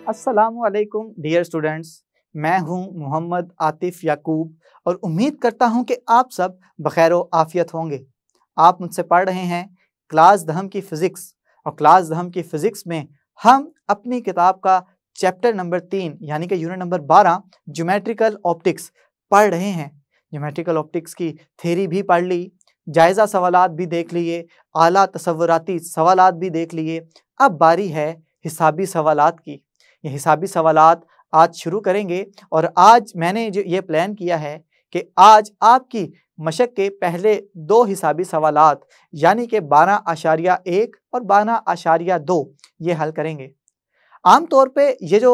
अस्सलामुअलैकुम dear students, मैं हूं मोहम्मद आतिफ याकूब और उम्मीद करता हूं कि आप सब बखैर आफियत होंगे। आप मुझसे पढ़ रहे हैं क्लास दहम की फ़िज़िक्स और क्लास दहम की फ़िज़िक्स में हम अपनी किताब का चैप्टर नंबर 3 यानी कि यूनिट नंबर 12 ज्योमेट्रिकल ऑप्टिक्स पढ़ रहे हैं। ज्योमेट्रिकल ऑप्टिक्स की थ्योरी भी पढ़ ली, जायज़ा सवालात भी देख लिए, आला तसव्वुराती सवालात भी देख लिए। अब बारी है हिसाबी सवालात की। ये हिसाबी सवालात आज शुरू करेंगे और आज मैंने जो ये प्लान किया है कि आज आपकी मशक के पहले 2 हिसाबी सवालात यानी कि 12.1 और 12.2 ये हल करेंगे। आम तौर पे ये जो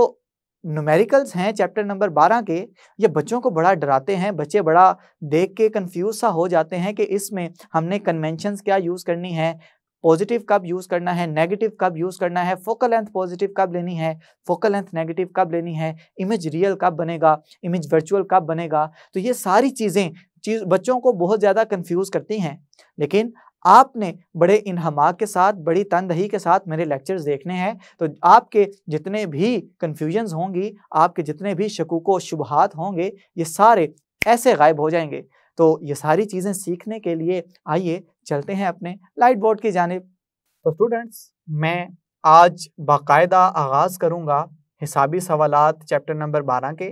न्यूमेरिकल्स हैं चैप्टर नंबर 12 के, ये बच्चों को बड़ा डराते हैं। बच्चे बड़ा देख के कंफ्यूज सा हो जाते हैं कि इसमें हमने कन्वेंशंस क्या यूज़ करनी है, पॉजिटिव कब यूज़ करना है, नेगेटिव कब यूज़ करना है, फोकल लेंथ पॉजिटिव कब लेनी है, फोकल लेंथ नेगेटिव कब लेनी है, इमेज रियल कब बनेगा, इमेज वर्चुअल कब बनेगा। तो ये सारी चीज़ बच्चों को बहुत ज़्यादा कंफ्यूज करती हैं। लेकिन आपने बड़े इन्हमाक के साथ, बड़ी तनदही के साथ मेरे लेक्चर्स देखने हैं, तो आपके जितने भी कन्फ्यूजन्स होंगी, आपके जितने भी शकूक व शुबहात होंगे, ये सारे ऐसे गायब हो जाएंगे। तो ये सारी चीज़ें सीखने के लिए आइए चलते हैं अपने लाइट बोर्ड की जानिब। तो स्टूडेंट्स, मैं आज बाकायदा आगाज़ करूँगा हिसाबी सवालात चैप्टर नंबर 12 के।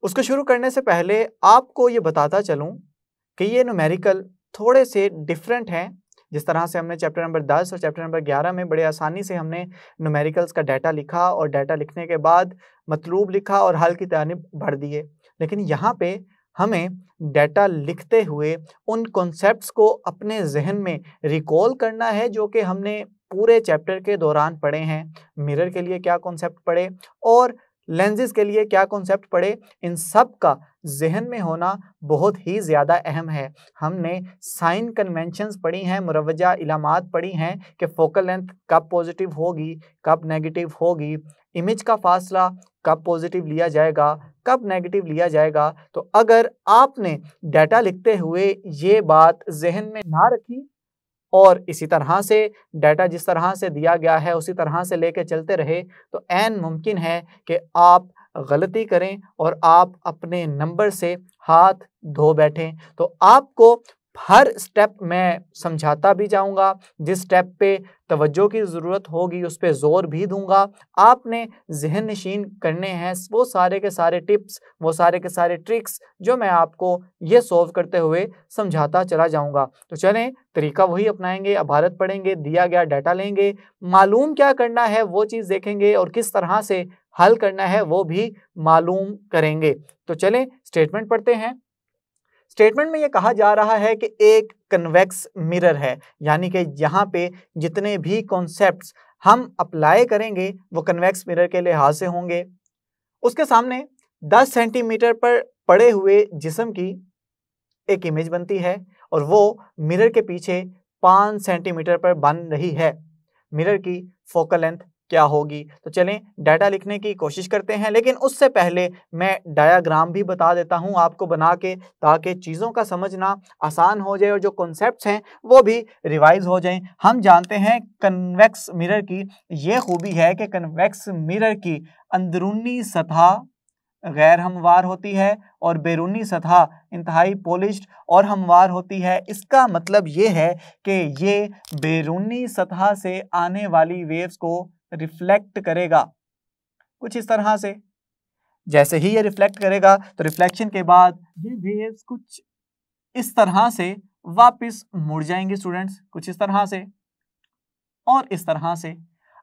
उसको शुरू करने से पहले आपको ये बताता चलूँ कि ये न्यूमेरिकल थोड़े से डिफरेंट हैं। जिस तरह से हमने चैप्टर नंबर 10 और चैप्टर नंबर 11 में बड़े आसानी से हमने न्यूमेरिकल्स का डाटा लिखा और डाटा लिखने के बाद मतलूब लिखा और हल की जानिब बढ़ दिए, लेकिन यहाँ पे हमें डाटा लिखते हुए उन कॉन्सेप्ट्स को अपने जहन में रिकॉल करना है जो कि हमने पूरे चैप्टर के दौरान पढ़े हैं। मिरर के लिए क्या कॉन्सेप्ट पढ़े और लेंसेज के लिए क्या कॉन्सेप्ट पढ़े, इन सब का जहन में होना बहुत ही ज़्यादा अहम है। हमने साइन कन्वेंशंस पढ़ी हैं, मुरवजा इलामात पढ़ी हैं कि फोकल लेंथ कब पॉजिटिव होगी, कब नेगेटिव होगी, इमेज का फासला कब पॉजिटिव लिया जाएगा, कब नेगेटिव लिया जाएगा। तो अगर आपने डाटा लिखते हुए ये बात जहन में ना रखी और इसी तरह से डाटा जिस तरह से दिया गया है उसी तरह से लेके चलते रहे, तो ऐन मुमकिन है कि आप गलती करें और आप अपने नंबर से हाथ धो बैठें। तो आपको हर स्टेप मैं समझाता भी जाऊंगा, जिस स्टेप पे तवज्जो की ज़रूरत होगी उस पे ज़ोर भी दूंगा। आपने जहन नशीन करने हैं वो सारे के सारे टिप्स, वो सारे के सारे ट्रिक्स जो मैं आपको ये सॉल्व करते हुए समझाता चला जाऊंगा। तो चलें, तरीका वही अपनाएंगे, अबारत पढ़ेंगे, दिया गया डाटा लेंगे, मालूम क्या करना है वो चीज़ देखेंगे और किस तरह से हल करना है वो भी मालूम करेंगे। तो चलें स्टेटमेंट पढ़ते हैं। स्टेटमेंट में ये कहा जा रहा है कि एक कन्वेक्स मिरर है, यानी कि यहाँ पे जितने भी कॉन्सेप्ट्स हम अप्लाई करेंगे वो कन्वेक्स मिरर के लिहाज से होंगे। उसके सामने 10 सेंटीमीटर पर पड़े हुए जिस्म की एक इमेज बनती है और वो मिरर के पीछे 5 सेंटीमीटर पर बन रही है। मिरर की फोकल लेंथ क्या होगी? तो चलें डाटा लिखने की कोशिश करते हैं, लेकिन उससे पहले मैं डायाग्राम भी बता देता हूं आपको बना के, ताकि चीज़ों का समझना आसान हो जाए और जो कॉन्सेप्ट्स हैं वो भी रिवाइज हो जाएं। हम जानते हैं कन्वेक्स मिरर की ये खूबी है कि कन्वेक्स मिरर की अंदरूनी सतह गैर हमवार होती है और बैरूनी सतह इंतहाई पॉलिश्ड और हमवार होती है। इसका मतलब ये है कि ये बैरूनी सतह से आने वाली वेव्स को रिफ्लेक्ट करेगा कुछ इस तरह से। जैसे ही ये रिफ्लेक्ट करेगा तो रिफ्लेक्शन के बाद ये वेव्स कुछ इस तरह से वापस मुड़ जाएंगे स्टूडेंट्स, कुछ इस तरह से और इस तरह से।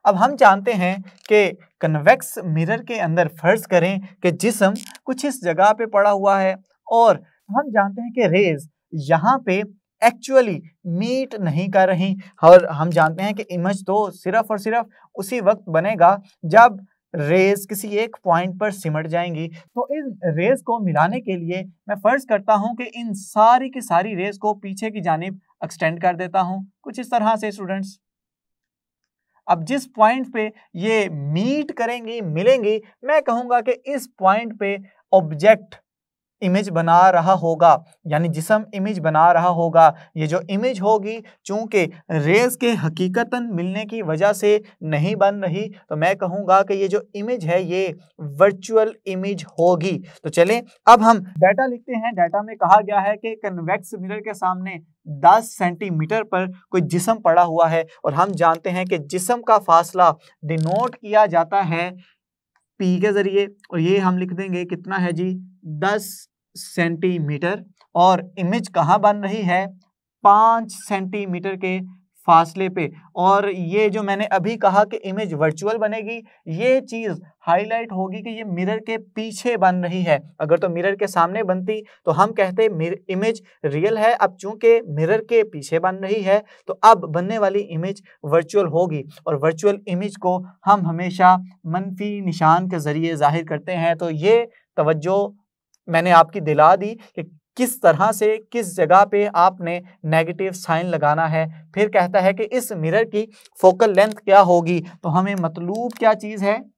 अब हम जानते हैं कि कन्वेक्स मिरर के अंदर फर्ज करें कि जिस्म कुछ इस जगह पे पड़ा हुआ है और हम जानते हैं कि रेज यहाँ पे एक्चुअली मीट नहीं कर रही, और हम जानते हैं कि इमेज तो सिर्फ और सिर्फ उसी वक्त बनेगा जब रेज किसी एक पॉइंट पर सिमट जाएंगी। तो इन रेज को मिलाने के लिए मैं फर्ज करता हूं कि इन सारी की सारी रेज को पीछे की जानिब एक्सटेंड कर देता हूं कुछ इस तरह से स्टूडेंट्स। अब जिस पॉइंट पे ये मीट करेंगी, मिलेंगी, मैं कहूंगा कि इस पॉइंट पे ऑब्जेक्ट इमेज बना रहा होगा, यानी जिस्म इमेज बना रहा होगा। ये जो इमेज होगी चूंकि रेज के हकीकतन मिलने की वजह से नहीं बन रही, तो मैं कहूँगा कि ये जो इमेज है ये वर्चुअल इमेज होगी। तो चलें अब हम डाटा लिखते हैं। डाटा में कहा गया है कि कन्वेक्स मिरर के सामने 10 सेंटीमीटर पर कोई जिस्म पड़ा हुआ है और हम जानते हैं कि जिस्म का फासला डिनोट किया जाता है P के जरिए, और ये हम लिख देंगे कितना है जी 10 सेंटीमीटर, और इमेज कहाँ बन रही है 5 सेंटीमीटर के फासले पे। और ये जो मैंने अभी कहा कि इमेज वर्चुअल बनेगी, ये चीज़ हाईलाइट होगी कि ये मिरर के पीछे बन रही है। अगर तो मिरर के सामने बनती तो हम कहते इमेज रियल है, अब चूंकि मिरर के पीछे बन रही है तो अब बनने वाली इमेज वर्चुअल होगी, और वर्चुअल इमेज को हम हमेशा मनफी निशान के ज़रिए जाहिर करते हैं। तो ये तवज्जो मैंने आपकी दिला दी कि किस तरह से किस जगह पे आपने नेगेटिव साइन लगाना है। फिर कहता है कि इस मिरर की फोकल लेंथ क्या होगी, तो हमें मतलूब क्या चीज़ है,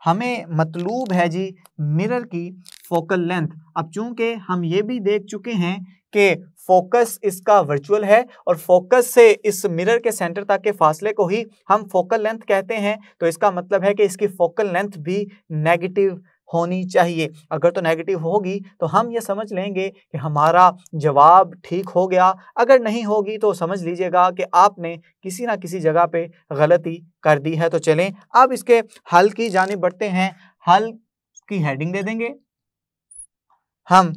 हमें मतलूब है जी मिरर की फोकल लेंथ। अब चूंकि हम ये भी देख चुके हैं कि फोकस इसका वर्चुअल है और फोकस से इस मिरर के सेंटर तक के फासले को ही हम फोकल लेंथ कहते हैं, तो इसका मतलब है कि इसकी फोकल लेंथ भी नेगेटिव होनी चाहिए। अगर तो नेगेटिव होगी तो हम ये समझ लेंगे कि हमारा जवाब ठीक हो गया, अगर नहीं होगी तो समझ लीजिएगा कि आपने किसी ना किसी जगह पे गलती कर दी है। तो चलें अब इसके हल की जानिब बढ़ते हैं। हल की हेडिंग दे देंगे, हम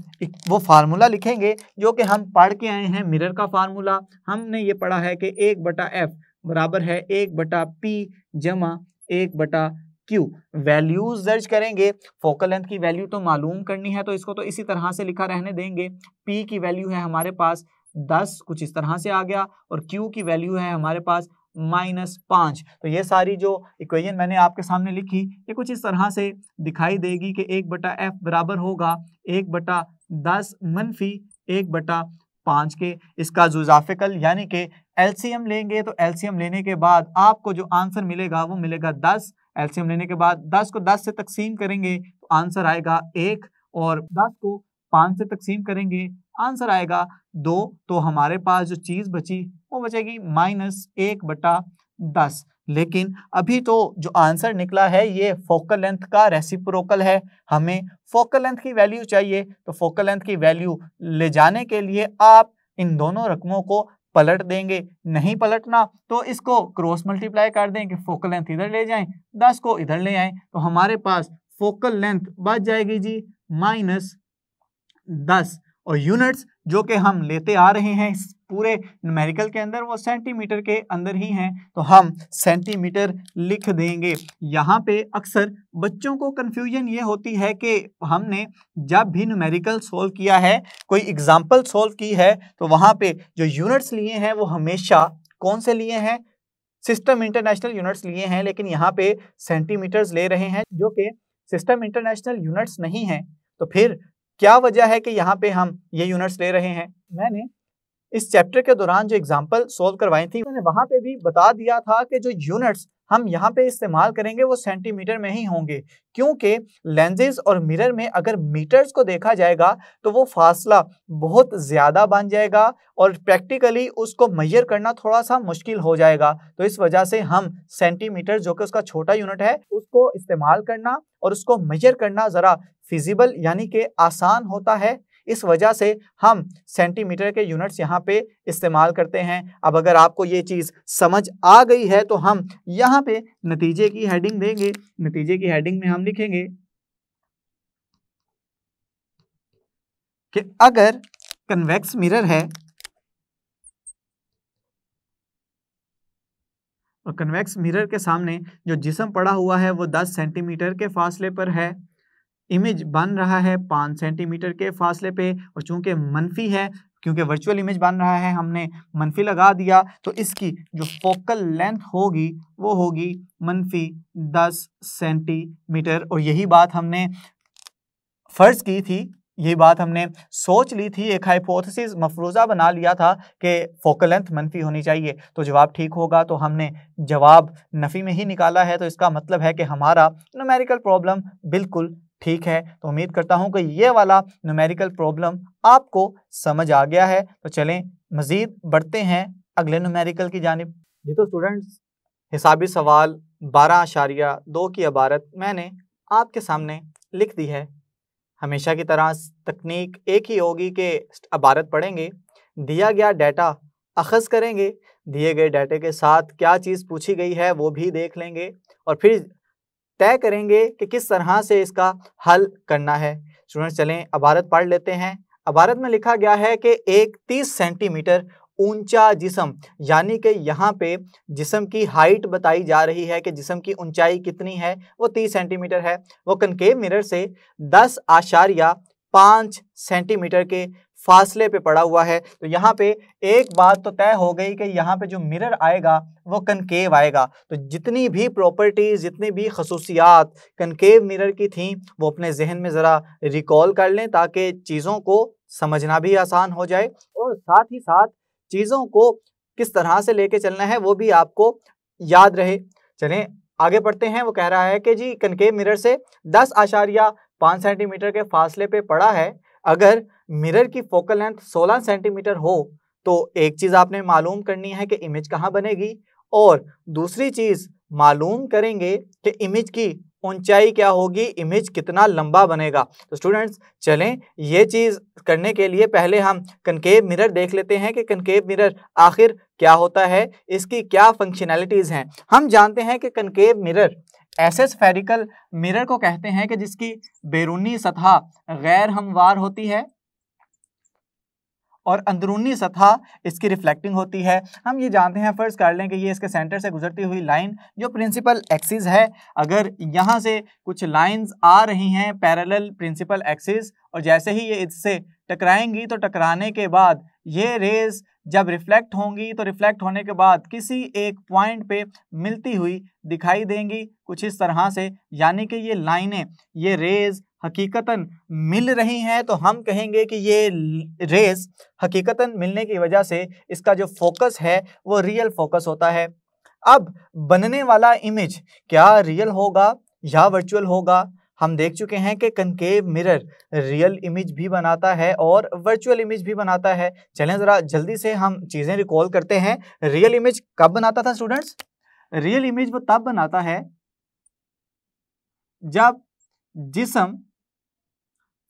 वो फार्मूला लिखेंगे जो कि हम पढ़ के आए हैं। मिरर का फार्मूला हमने ये पढ़ा है कि 1/f बराबर है 1/p जमा 1/q। वैल्यूज दर्ज करेंगे, फोकल लेंथ की वैल्यू तो मालूम करनी है, तो इसको तो इसी तरह से लिखा रहने देंगे। p की वैल्यू है हमारे पास 10, कुछ इस तरह से आ गया, और q की वैल्यू है हमारे पास -5। तो ये सारी जो इक्वेशन मैंने आपके सामने लिखी ये कुछ इस तरह से दिखाई देगी कि 1/f बराबर होगा 1/10 मनफी 1/5 के। इसका जुज़ाफ़िकल यानी कि एलसीएम लेंगे, तो एलसीएम लेने के बाद आपको जो आंसर मिलेगा वो मिलेगा 10। एलसीएम लेने के बाद 10 को 10 से तकसीम करेंगे तो आंसर आएगा 1, और 10 को 5 से तकसीम करेंगे आंसर आएगा 2। तो हमारे पास जो चीज़ बची वो बचेगी -1/10। लेकिन अभी तो जो आंसर निकला है ये फोकल लेंथ का रेसिप्रोकल है, हमें फोकल लेंथ की वैल्यू चाहिए। तो फोकल लेंथ की वैल्यू ले जाने के लिए आप इन दोनों रकमों को पलट देंगे, नहीं पलटना तो इसको क्रॉस मल्टीप्लाई कर दें कि फोकल लेंथ इधर ले जाएं, 10 को इधर ले आएं, तो हमारे पास फोकल लेंथ बच जाएगी जी -10, और यूनिट्स जो कि हम लेते आ रहे हैं इस पूरे न्यूमेरिकल के अंदर वो सेंटीमीटर के अंदर ही हैं, तो हम सेंटीमीटर लिख देंगे। यहाँ पे अक्सर बच्चों को कंफ्यूजन ये होती है कि हमने जब भी न्यूमेरिकल सोल्व किया है, कोई एग्जाम्पल सोल्व की है, तो वहाँ पे जो यूनिट्स लिए हैं वो हमेशा कौन से लिए हैं, सिस्टम इंटरनेशनल यूनिट्स लिए हैं, लेकिन यहाँ पे सेंटीमीटर्स ले रहे हैं जो कि सिस्टम इंटरनेशनल यूनिट्स नहीं है। तो फिर क्या वजह है कि यहाँ पे हम ये यूनिट्स ले रहे हैं? मैंने इस चैप्टर के दौरान जो एग्जाम्पल सोल्व करवाई थी मैंने वहां पे भी बता दिया था कि जो यूनिट्स हम यहाँ पे इस्तेमाल करेंगे वो सेंटीमीटर में ही होंगे, क्योंकि लेंसेज और मिरर में अगर मीटर्स को देखा जाएगा तो वो फासला बहुत ज़्यादा बन जाएगा और प्रैक्टिकली उसको मेजर करना थोड़ा सा मुश्किल हो जाएगा। तो इस वजह से हम सेंटीमीटर जो कि उसका छोटा यूनिट है उसको इस्तेमाल करना और उसको मेजर करना ज़रा फिजिबल यानी कि आसान होता है, इस वजह से हम सेंटीमीटर के यूनिट्स यहाँ पे इस्तेमाल करते हैं। अब अगर आपको ये चीज़ समझ आ गई है तो हम यहाँ पे नतीजे की हेडिंग देंगे। नतीजे की हेडिंग में हम लिखेंगे कि अगर कन्वेक्स मिरर है और कन्वेक्स मिरर के सामने जो जिस्म पड़ा हुआ है वो 10 सेंटीमीटर के फासले पर है, इमेज बन रहा है 5 सेंटीमीटर के फासले पे, और चूंकि मनफी है क्योंकि वर्चुअल इमेज बन रहा है हमने मनफी लगा दिया, तो इसकी जो फोकल लेंथ होगी वो होगी -10 सेंटीमीटर। और यही बात हमने फर्ज की थी ये बात हमने सोच ली थी, एक हाइपोथेसिस मफरूज़ा बना लिया था कि फोकल लेंथ मनफी होनी चाहिए, तो जवाब ठीक होगा। तो हमने जवाब नफ़ी में ही निकाला है, तो इसका मतलब है कि हमारा न्यूमेरिकल प्रॉब्लम बिल्कुल ठीक है। तो उम्मीद करता हूँ कि ये वाला न्यूमेरिकल प्रॉब्लम आपको समझ आ गया है। तो चलें मज़ीद बढ़ते हैं अगले न्यूमेरिकल की जानिब। जी तो स्टूडेंट्स, हिसाबी सवाल 12.2 की इबारत मैंने आपके सामने लिख दी है। हमेशा की तरह तकनीक एक ही होगी कि इबारत पढ़ेंगे, दिया गया डाटा अखज़ करेंगे, दिए गए डाटे के साथ क्या चीज़ पूछी गई है वो भी देख लेंगे और फिर तय करेंगे कि किस तरह से इसका हल करना है। स्टूडेंट्स चलें इबारत पढ़ लेते हैं। इबारत में लिखा गया है कि एक 30 सेंटीमीटर ऊंचा जिस्म, यानी कि यहाँ पे जिस्म की हाइट बताई जा रही है कि जिस्म की ऊंचाई कितनी है, वो 30 सेंटीमीटर है। वो कनकेव मिरर से 10.5 सेंटीमीटर के फासले पे पड़ा हुआ है। तो यहाँ पे एक बात तो तय हो गई कि यहाँ पे जो मिरर आएगा वो कनकेव आएगा। तो जितनी भी प्रॉपर्टीज, जितनी भी खसूसियात कनकेव मिरर की थी वो अपने जहन में ज़रा रिकॉल कर लें ताकि चीज़ों को समझना भी आसान हो जाए और साथ ही साथ चीज़ों को किस तरह से लेके चलना है वो भी आपको याद रहे। चलें आगे बढ़ते हैं। वो कह रहा है कि जी कनकेव मिरर से 10.5 सेंटीमीटर के फासले पे पड़ा है। अगर मिरर की फोकल लेंथ 16 सेंटीमीटर हो तो एक चीज़ आपने मालूम करनी है कि इमेज कहाँ बनेगी, और दूसरी चीज़ मालूम करेंगे कि इमेज की ऊंचाई क्या होगी, इमेज कितना लंबा बनेगा। तो स्टूडेंट्स चलें ये चीज़ करने के लिए पहले हम कनकेव मिरर देख लेते हैं कि कनकेव मिरर आखिर क्या होता है, इसकी क्या फंक्शनैलिटीज़ हैं। हम जानते हैं कि कनकेव मिरर ऐसे स्फेरिकल मिरर को कहते हैं कि जिसकी बैरूनी सतह गैर हमवार होती है और अंदरूनी सतह इसकी रिफ्लेक्टिंग होती है। हम ये जानते हैं, फर्ज कर लें कि ये इसके सेंटर से गुजरती हुई लाइन जो प्रिंसिपल एक्सिस है, अगर यहाँ से कुछ लाइंस आ रही हैं पैरेलल प्रिंसिपल एक्सिस और जैसे ही ये इससे टकराएंगी तो टकराने के बाद ये रेज जब रिफ्लेक्ट होंगी तो रिफ्लेक्ट होने के बाद किसी एक पॉइंट पे मिलती हुई दिखाई देंगी कुछ इस तरह से, यानी कि ये लाइनें, ये रेज हकीकतन मिल रही हैं। तो हम कहेंगे कि ये रेज हकीकतन मिलने की वजह से इसका जो फोकस है वो रियल फोकस होता है। अब बनने वाला इमेज क्या रियल होगा या वर्चुअल होगा? हम देख चुके हैं कि कनकेव मिरर रियल इमेज भी बनाता है और वर्चुअल इमेज भी बनाता है। चलें ज़रा जल्दी से हम चीज़ें रिकॉल करते हैं। रियल इमेज कब बनाता था स्टूडेंट्स? रियल इमेज वो तब बनाता है जब जिस्म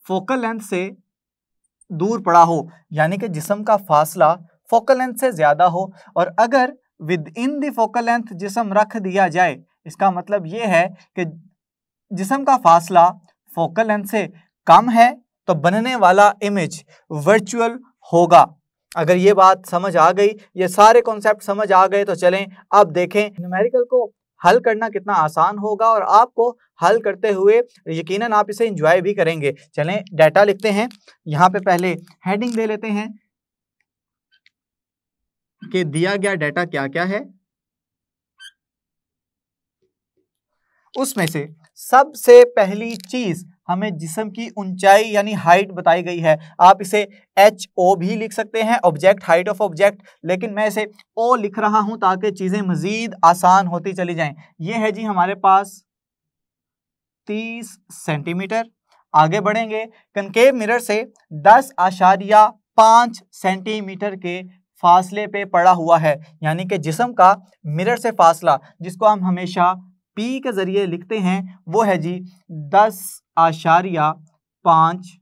फोकल लेंथ से दूर पड़ा हो, यानी कि जिस्म का फासला फोकल लेंथ से ज़्यादा हो। और अगर with in the focal length जिस्म रख दिया जाए, इसका मतलब ये है कि जिस्म का फासला फोकल लेंथ से कम है तो बनने वाला इमेज वर्चुअल होगा। अगर ये बात समझ आ गई, ये सारे कॉन्सेप्ट समझ आ गए, तो चलें अब देखें न्यूमेरिकल को हल करना कितना आसान होगा और आपको हल करते हुए यकीनन आप इसे एंजॉय भी करेंगे। चलें डाटा लिखते हैं। यहाँ पे पहले हेडिंग दे लेते हैं कि दिया गया डाटा क्या क्या है। उसमें से सबसे पहली चीज हमें जिस्म की ऊंचाई यानी हाइट बताई गई है। आप इसे HO भी लिख सकते हैं, ऑब्जेक्ट हाइट ऑफ ऑब्जेक्ट, लेकिन मैं इसे O लिख रहा हूं ताकि चीजें मजीद आसान होती चली जाएं। ये है जी हमारे पास 30 सेंटीमीटर। आगे बढ़ेंगे, कनकेव मिरर से 10.5 सेंटीमीटर के फासले पे पड़ा हुआ है, यानी कि जिस्म का मिरर से फासला, जिसको हम हमेशा P के जरिए लिखते हैं, वो है जी 10.5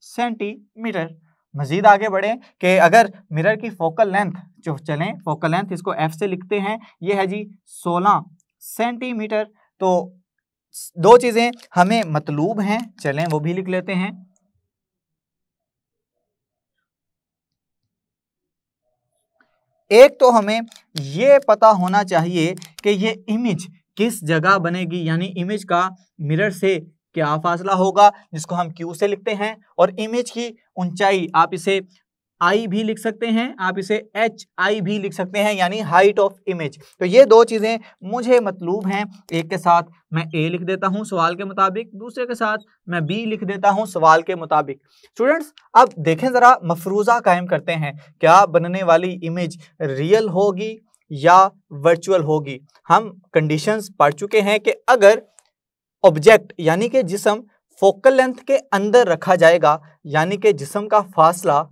सेंटीमीटर। मजीद आगे बढ़ें कि अगर मिरर की फोकल लेंथ जो चलें, फोकल लेंथ इसको F से लिखते हैं, ये है जी 16 सेंटीमीटर। तो दो चीजें हमें मतलूब हैं, चलें वो भी लिख लेते हैं। एक तो हमें ये पता होना चाहिए कि ये इमेज किस जगह बनेगी, यानी इमेज का मिरर से क्या फासला होगा, जिसको हम Q से लिखते हैं, और इमेज की ऊंचाई आप इसे आई भी लिख सकते हैं, आप इसे एच आई भी लिख सकते हैं, यानी हाइट ऑफ इमेज। तो ये दो चीजें मुझे मतलूब हैं। एक के साथ मैं ए लिख देता हूं सवाल के मुताबिक, दूसरे के साथ मैं बी लिख देता हूं सवाल के मुताबिक। स्टूडेंट्स अब देखें जरा, मफरूजा कायम करते हैं, क्या बनने वाली इमेज रियल होगी या वर्चुअल होगी। हम कंडीशंस पढ़ चुके हैं कि अगर ऑब्जेक्ट यानी कि जिस्म फोकल लेंथ के अंदर रखा जाएगा, यानी कि जिस्म का फासला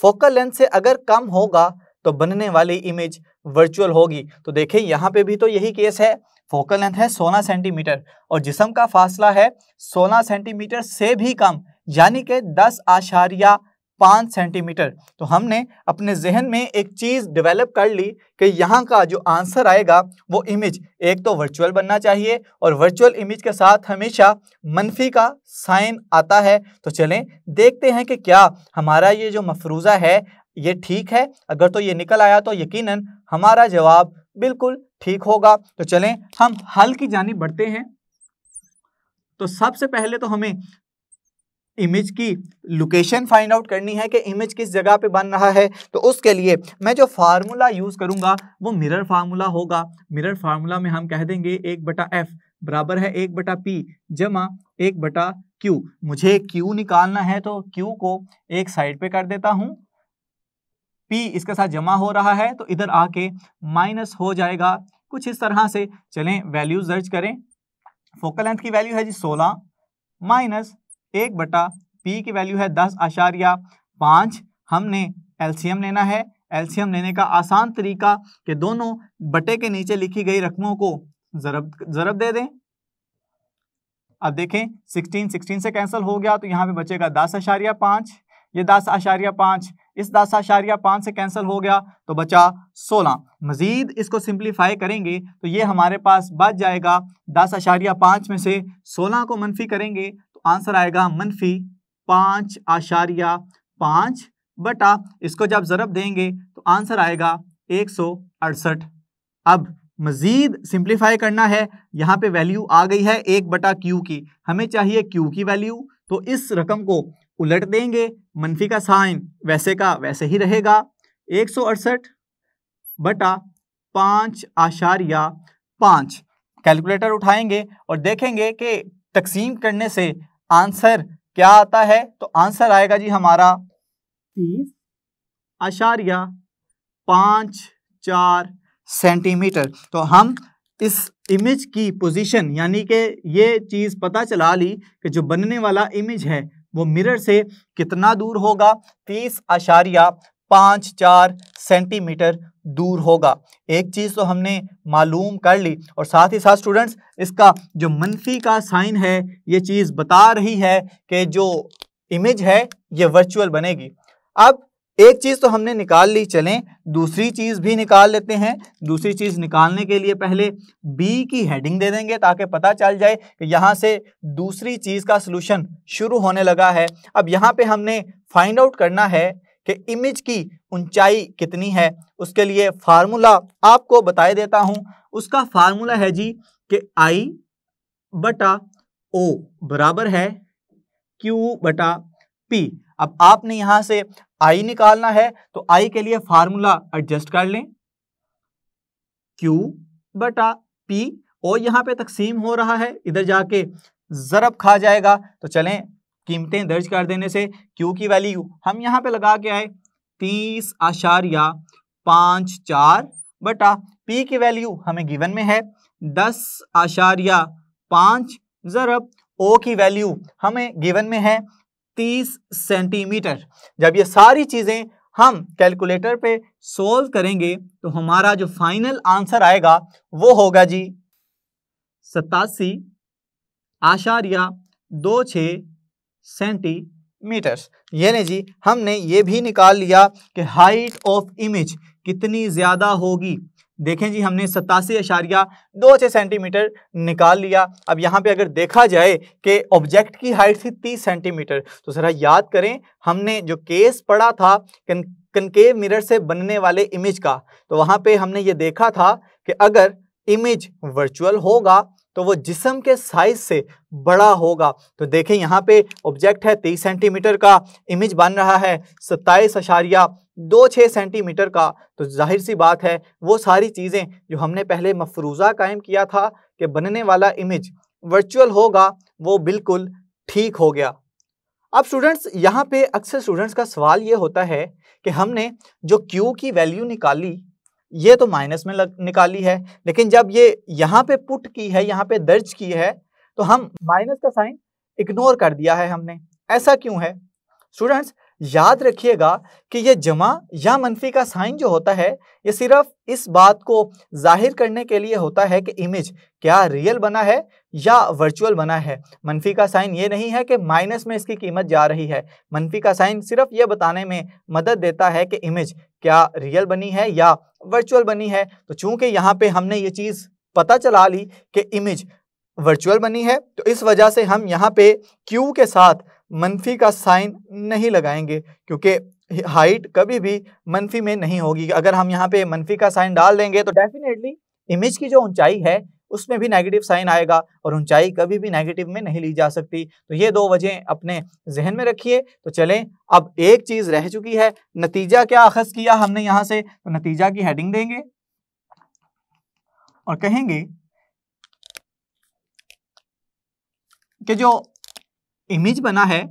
फोकल लेंथ से अगर कम होगा तो बनने वाली इमेज वर्चुअल होगी। तो देखें यहाँ पे भी तो यही केस है, फोकल लेंथ है 16 सेंटीमीटर और जिस्म का फासला है 16 सेंटीमीटर से भी कम, यानी कि 10.5 सेंटीमीटर। तो हमने अपने जहन में एक चीज डेवलप कर ली कि यहाँ का जो आंसर आएगा वो इमेज एक तो वर्चुअल बनना चाहिए और वर्चुअल इमेज के साथ हमेशा मनफी का साइन आता है। तो चलें देखते हैं कि क्या हमारा ये जो मफरूजा है ये ठीक है। अगर तो ये निकल आया तो यकीनन हमारा जवाब बिल्कुल ठीक होगा। तो चलें हम हल की जानिब बढ़ते हैं। तो सबसे पहले तो हमें इमेज की लोकेशन फाइंड आउट करनी है कि इमेज किस जगह पे बन रहा है। तो उसके लिए मैं जो फार्मूला यूज करूंगा वो मिरर फार्मूला होगा। मिरर फार्मूला में हम कह देंगे 1/f बराबर है 1/p जमा 1/q। मुझे q निकालना है तो q को एक साइड पे कर देता हूं, p इसके साथ जमा हो रहा है तो इधर आके माइनस हो जाएगा कुछ इस तरह से। चलें वैल्यूज दर्ज करें। फोकल लेंथ की वैल्यू है जी 16 माइनस 1/p की वैल्यू है 10.5। हमने एलसीएम लेना है। एलसीएम लेने का आसान तरीका कि दोनों बटे के नीचे लिखी गई रकमों को ज़रब दे दें। अब देखें 16 से कैंसिल हो गया तो यहाँ पे बचेगा 10.5, ये 10.5 इस 10.5 से कैंसिल हो गया तो बचा 16। मजीद इसको सिंप्लीफाई करेंगे तो ये हमारे पास बच जाएगा 10.5 में से 16 को मनफी करेंगे तो आंसर आएगा मनफी 5.5 बटा इसको जब ज़रब देंगे तो आंसर आएगा 168। अब मजीद सिंप्लीफाई करना है, यहाँ पे वैल्यू आ गई है 1/q की, हमें चाहिए q की वैल्यू। तो इस रकम को उलट देंगे, मनफी का साइन वैसे का वैसे ही रहेगा, 168 बटा 5.5। कैलकुलेटर उठाएंगे और देखेंगे कि तकसीम करने से आंसर क्या आता है। तो आंसर आएगा जी हमारा 30.54 सेंटीमीटर। तो हम इस इमेज की पोजीशन यानी कि ये चीज़ पता चला ली कि जो बनने वाला इमेज है वो मिरर से कितना दूर होगा, 30.54 सेंटीमीटर दूर होगा। एक चीज़ तो हमने मालूम कर ली और साथ ही साथ स्टूडेंट्स इसका जो मनफी का साइन है ये चीज़ बता रही है कि जो इमेज है ये वर्चुअल बनेगी। अब एक चीज़ तो हमने निकाल ली, चलें दूसरी चीज़ भी निकाल लेते हैं। दूसरी चीज़ निकालने के लिए पहले बी की हेडिंग दे देंगे ताकि पता चल जाए कि यहाँ से दूसरी चीज़ का सलूशन शुरू होने लगा है। अब यहाँ पे हमने फाइंड आउट करना है कि इमेज की ऊंचाई कितनी है। उसके लिए फार्मूला आपको बताए देता हूँ। उसका फार्मूला है जी कि I/O बराबर है Q/P। अब आपने यहाँ से I निकालना है तो I के लिए फार्मूला एडजस्ट कर लें, Q/P। और यहाँ पे तकसीम हो रहा है, इधर जाके ज़रब खा जाएगा। तो चलें कीमतें दर्ज कर देने से Q की वैल्यू हम यहाँ पे लगा के आए 30.54 बटा P की वैल्यू हमें गिवन में है 10.5 ज़रब O की वैल्यू हमें गिवन में है 30 सेंटीमीटर। जब ये सारी चीज़ें हम कैलकुलेटर पे सोल्व करेंगे तो हमारा जो फाइनल आंसर आएगा वो होगा जी 87.26 सेंटीमीटर। यानी जी हमने ये भी निकाल लिया कि हाइट ऑफ इमेज कितनी ज़्यादा होगी। देखें जी हमने 87.26 सेंटीमीटर निकाल लिया। अब यहाँ पे अगर देखा जाए कि ऑब्जेक्ट की हाइट थी 30 सेंटीमीटर तो ज़रा याद करें हमने जो केस पढ़ा था कनकेव मिरर से बनने वाले इमेज का, तो वहाँ पे हमने ये देखा था कि अगर इमेज वर्चुअल होगा तो वो जिस्म के साइज से बड़ा होगा। तो देखें यहाँ पे ऑब्जेक्ट है 30 सेंटीमीटर का, इमेज बन रहा है 27.26 सेंटीमीटर का। तो जाहिर सी बात है वो सारी चीज़ें जो हमने पहले मफरूज़ा कायम किया था कि बनने वाला इमेज वर्चुअल होगा, वो बिल्कुल ठीक हो गया। अब स्टूडेंट्स यहाँ पे अक्सर स्टूडेंट्स का सवाल ये होता है कि हमने जो Q की वैल्यू निकाली ये तो माइनस में निकाली है, लेकिन जब ये यहाँ पे पुट की है, यहाँ पे दर्ज की है, तो हम माइनस का साइन इग्नोर कर दिया है हमने। ऐसा क्यों है स्टूडेंट्स? याद रखिएगा कि ये जमा या मनफी का साइन जो होता है ये सिर्फ इस बात को जाहिर करने के लिए होता है कि इमेज क्या रियल बना है या वर्चुअल बना है। मनफी का साइन ये नहीं है कि माइनस में इसकी कीमत जा रही है। मनफी का साइन सिर्फ ये बताने में मदद देता है कि इमेज क्या रियल बनी है या वर्चुअल बनी है। तो चूंकि यहाँ पे हमने ये चीज़ पता चला ली कि इमेज वर्चुअल बनी है, तो इस वजह से हम यहाँ पे Q के साथ मनफी का साइन नहीं लगाएंगे, क्योंकि हाइट कभी भी मनफी में नहीं होगी। अगर हम यहाँ पे मनफी का साइन डाल देंगे तो डेफिनेटली इमेज की जो ऊंचाई है उसमें भी नेगेटिव साइन आएगा, और ऊंचाई कभी भी नेगेटिव में नहीं ली जा सकती। तो ये दो वजह अपने जहन में रखिए। तो चलें, अब एक चीज रह चुकी है, नतीजा क्या अखज़ किया हमने यहाँ से। तो नतीजा की हेडिंग देंगे और कहेंगे कि जो इमेज बना है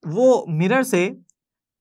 वो मिरर से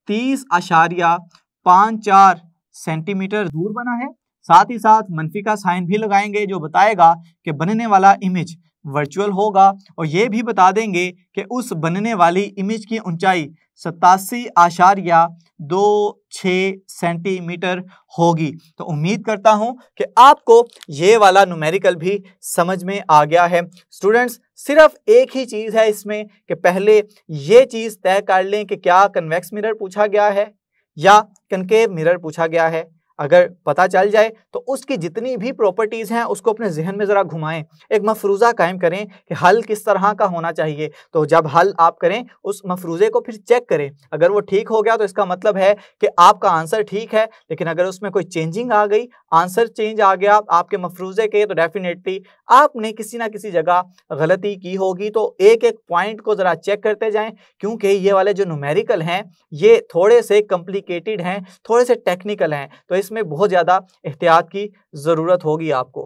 30.54 सेंटीमीटर दूर बना है। साथ ही साथ मनफी का साइन भी लगाएंगे जो बताएगा कि बनने वाला इमेज वर्चुअल होगा, और ये भी बता देंगे कि उस बनने वाली इमेज की ऊंचाई 87.26 सेंटीमीटर होगी। तो उम्मीद करता हूं कि आपको ये वाला न्यूमेरिकल भी समझ में आ गया है। स्टूडेंट्स, सिर्फ एक ही चीज़ है इसमें कि पहले ये चीज़ तय कर लें कि क्या कन्वेक्स मिरर पूछा गया है या कनकेव मिरर पूछा गया है। अगर पता चल जाए तो उसकी जितनी भी प्रॉपर्टीज़ हैं उसको अपने जहन में ज़रा घुमाएं, एक मफरूज़ा कायम करें कि हल किस तरह का होना चाहिए। तो जब हल आप करें उस मफरूज़े को फिर चेक करें, अगर वो ठीक हो गया तो इसका मतलब है कि आपका आंसर ठीक है। लेकिन अगर उसमें कोई चेंजिंग आ गई, आंसर चेंज आ गया आपके मफरूज़े के, तो डेफिनेटली आपने किसी ना किसी जगह गलती की होगी। तो एक एक पॉइंट को ज़रा चेक करते जाएँ, क्योंकि ये वाले जो न्यूमेरिकल हैं ये थोड़े से कॉम्प्लिकेटेड हैं, थोड़े से टेक्निकल हैं, तो इसमें बहुत ज़्यादा एहतियात की ज़रूरत होगी आपको।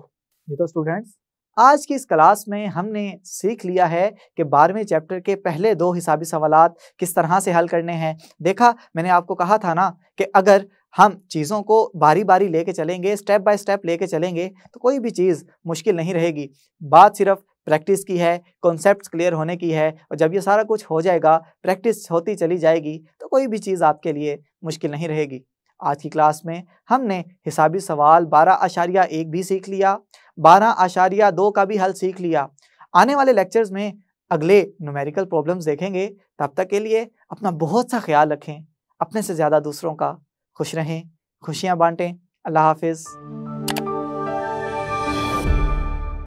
ये तो स्टूडेंट्स, आज की इस क्लास में हमने सीख लिया है कि 12वें चैप्टर के पहले 2 हिसाबी सवालात किस तरह से हल करने हैं। देखा, मैंने आपको कहा था ना कि अगर हम चीज़ों को बारी बारी लेके चलेंगे, स्टेप बाय स्टेप लेके चलेंगे, तो कोई भी चीज़ मुश्किल नहीं रहेगी। बात सिर्फ प्रैक्टिस की है, कॉन्सेप्ट्स क्लियर होने की है, और जब ये सारा कुछ हो जाएगा, प्रैक्टिस होती चली जाएगी, तो कोई भी चीज़ आपके लिए मुश्किल नहीं रहेगी। आज की क्लास में हमने हिसाबी सवाल 12.1 भी सीख लिया, 12.2 का भी हल सीख लिया। आने वाले लेक्चर्स में अगले न्यूमेरिकल प्रॉब्लम्स देखेंगे। तब तक के लिए अपना बहुत सा ख्याल रखें, अपने से ज़्यादा दूसरों का। खुश रहें, खुशियाँ बांटें। अल्लाह हाफिज़।